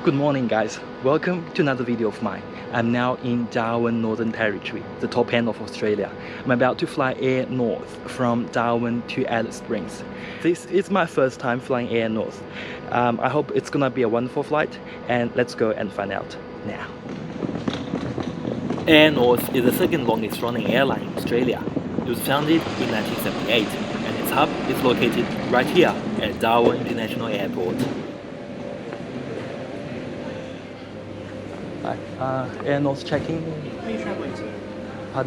Good morning guys, welcome to another video of mine. I'm now in Darwin, Northern Territory, the top end of Australia. I'm about to fly Air North from Darwin to Alice Springs. This is my first time flying Air North. I hope it's gonna be a wonderful flight, and let's go and find out now. Air North is the second longest running airline in Australia. It was founded in 1978 and its hub is located right here at Darwin International Airport. Hi, Air North checking. Where are you travelling to?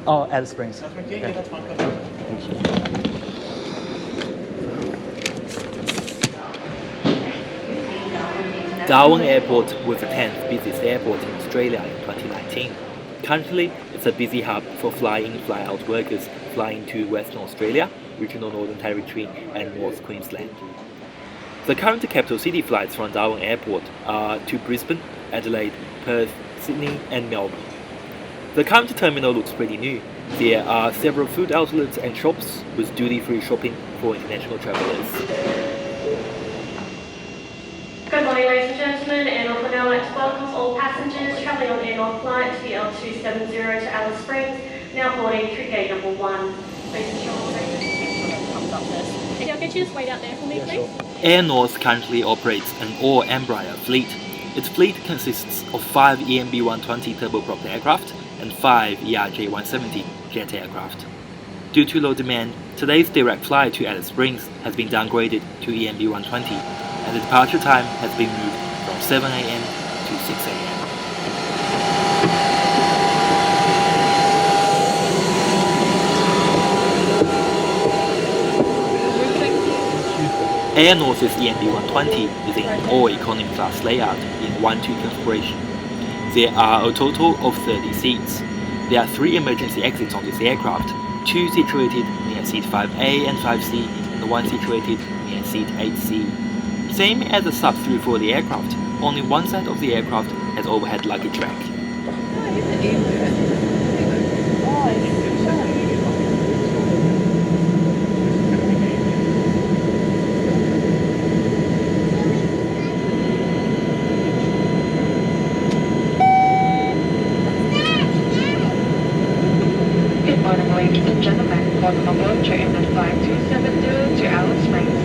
Oh, Alice Springs. That's right. Yeah, Okay. that's fine. Thank you. Darwin Airport was the 10th busiest airport in Australia in 2019. Currently, it's a busy hub for fly-in, fly-out workers flying to Western Australia, Regional Northern Territory and North Queensland. The current capital city flights from Darwin Airport are to Brisbane, Adelaide, Perth, Sydney and Melbourne. The current terminal looks pretty new. There are several food outlets and shops with duty-free shopping for international travellers. Good morning ladies and gentlemen, Air North would now like to welcome all passengers travelling on Air North flight TL270 to Alice Springs, now boarding through gate number 1. Please ensure all safety comes up first. Okay, I'll get you just wait out there for me, please. Air North currently operates an all-Embraer fleet. Its fleet consists of 5 EMB-120 turboprop aircraft and 5 ERJ-170 jet aircraft. Due to low demand, today's direct flight to Alice Springs has been downgraded to EMB-120, and the departure time has been moved from 7 AM to 6 AM. Air North's EMB-120 is in an all-economy class layout in 1-2 configuration. There are a total of 30 seats. There are 3 emergency exits on this aircraft, 2 situated near seat 5A and 5C, and 1 situated near seat 8C. Same as the sub-3 for the aircraft, only one side of the aircraft has overhead luggage rack. Good morning, ladies and gentlemen. Welcome aboard train at 5270 to Alice Springs.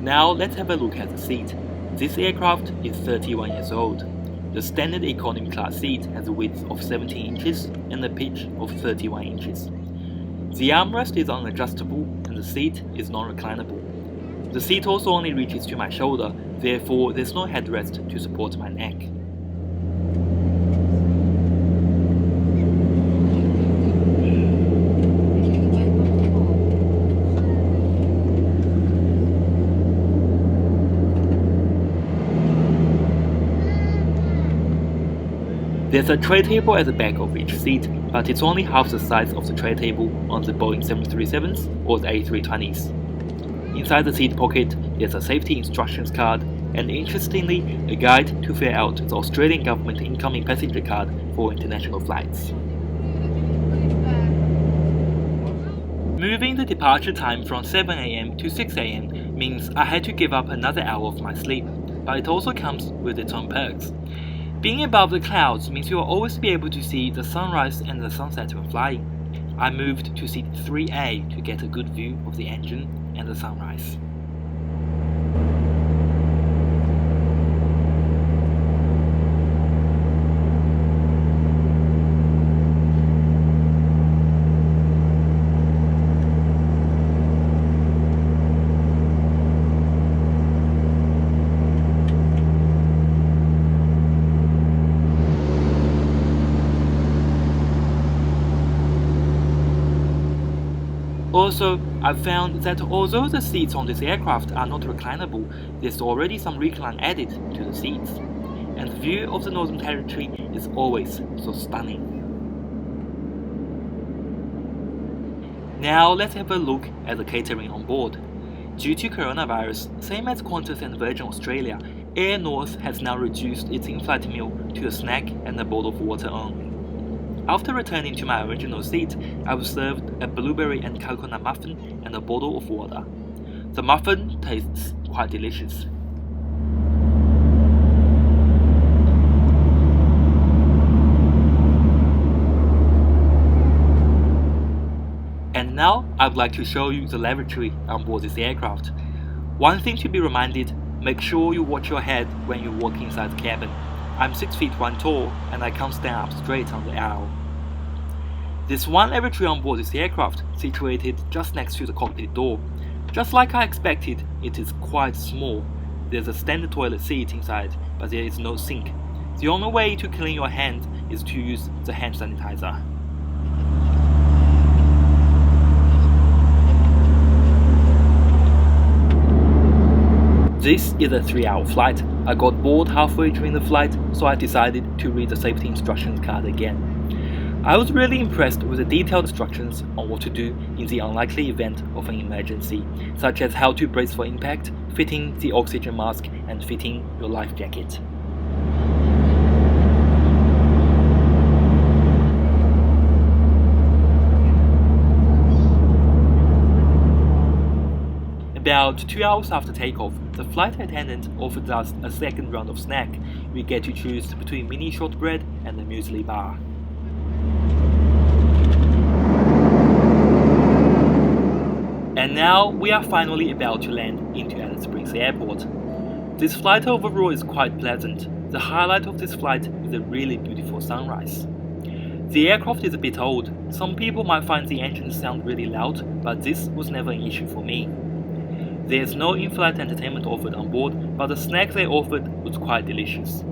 Now let's have a look at the seat. This aircraft is 31 years old. The standard economy class seat has a width of 17 inches and a pitch of 31 inches. The armrest is unadjustable and the seat is non-reclinable. The seat also only reaches to my shoulder, therefore there's no headrest to support my neck. There's a tray table at the back of each seat, but it's only half the size of the tray table on the Boeing 737s or the A320s. Inside the seat pocket, there's a safety instructions card, and interestingly, a guide to fill out the Australian government incoming passenger card for international flights. Moving the departure time from 7 AM to 6 AM means I had to give up another hour of my sleep, but it also comes with its own perks. Being above the clouds means you will always be able to see the sunrise and the sunset when flying. I moved to seat 3A to get a good view of the engine and the sunrise. Also, I've found that although the seats on this aircraft are not reclinable, there's already some recline added to the seats, and the view of the Northern Territory is always so stunning. Now let's have a look at the catering on board. Due to coronavirus, same as Qantas and Virgin Australia, Air North has now reduced its in-flight meal to a snack and a bowl of water only. After returning to my original seat, I was served a blueberry and coconut muffin and a bottle of water. The muffin tastes quite delicious. And now I'd like to show you the lavatory on board this aircraft. One thing to be reminded, make sure you watch your head when you walk inside the cabin. I'm 6 feet 1 tall and I can't stand up straight on the aisle. There's one lavatory on board this aircraft, situated just next to the cockpit door. Just like I expected, it is quite small. There's a standard toilet seat inside, but there is no sink. The only way to clean your hands is to use the hand sanitizer. This is a 3-hour flight. I got bored halfway during the flight, so I decided to read the safety instructions card again. I was really impressed with the detailed instructions on what to do in the unlikely event of an emergency, such as how to brace for impact, fitting the oxygen mask, and fitting your life jacket. About 2 hours after takeoff, the flight attendant offered us a second round of snack. We get to choose between mini shortbread and a muesli bar. And now we are finally about to land into Alice Springs Airport. This flight overall is quite pleasant. The highlight of this flight is a really beautiful sunrise. The aircraft is a bit old. Some people might find the engines sound really loud, but this was never an issue for me. There's no in-flight entertainment offered on board, but the snack they offered was quite delicious.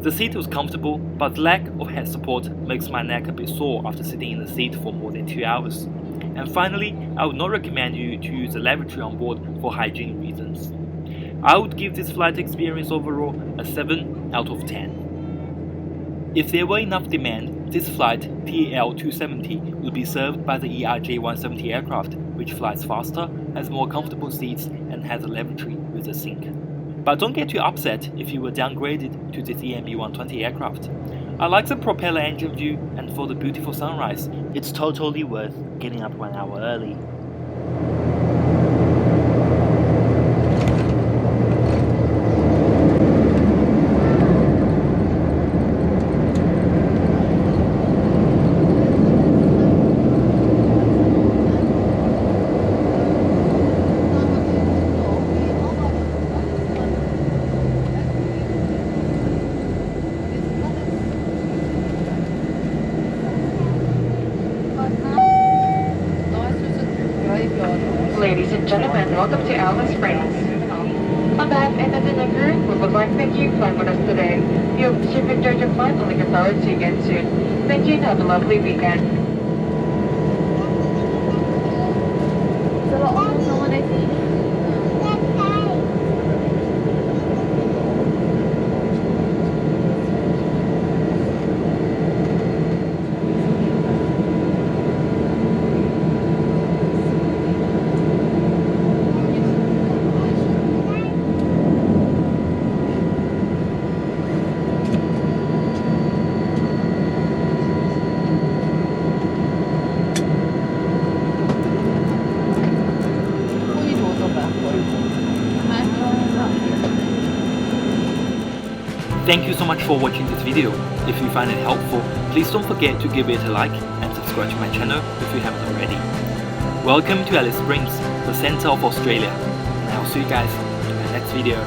The seat was comfortable, but the lack of head support makes my neck a bit sore after sitting in the seat for more than 2 hours. And finally, I would not recommend you to use the lavatory on board for hygiene reasons. I would give this flight experience overall a 7 out of 10. If there were enough demand, this flight, TL270, would be served by the ERJ170 aircraft, which flies faster, has more comfortable seats, and has a lavatory with a sink. But don't get too upset if you were downgraded to this EMB120 aircraft. I like the propeller engine view, and for the beautiful sunrise, it's totally worth getting up 1 hour early. Ladies and gentlemen, welcome to Alice Springs. On behalf of Entertainment Group, we would like to thank you for flying with us today. We hope that you've enjoyed your flight and looking forward to you again soon. Thank you and have a lovely weekend. Thank you so much for watching this video. If you find it helpful, please don't forget to give it a like and subscribe to my channel if you haven't already. Welcome to Alice Springs, the center of Australia, and I'll see you guys in my next video.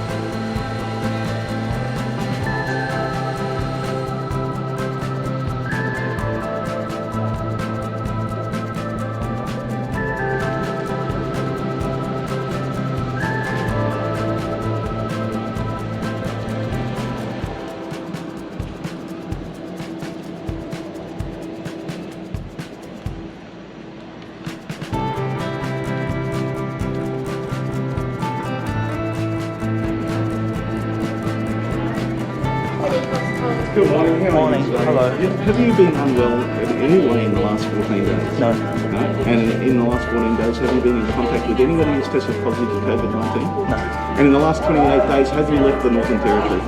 Good morning. How are Morning. you today? Hello. Have you been unwell in any way in the last 14 days? No. No. And in the last 14 days, have you been in contact with anybody who's tested positive for COVID-19? No. And in the last 28 days, have you left the Northern Territory?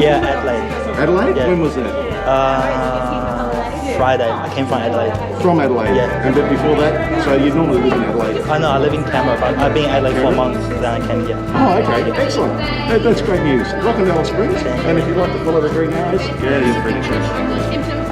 Yeah, Adelaide. Adelaide? Yeah. When was that? Friday. I came from Adelaide. From Adelaide? Yeah. And then before that, so you normally live in Adelaide? I know, I live in Canberra, but I've been in Adelaide for months, then I came here. Oh, okay. Excellent. That's great news. Welcome to Alice Springs. And if you'd like to follow the green arrows, yeah, you're free to choose.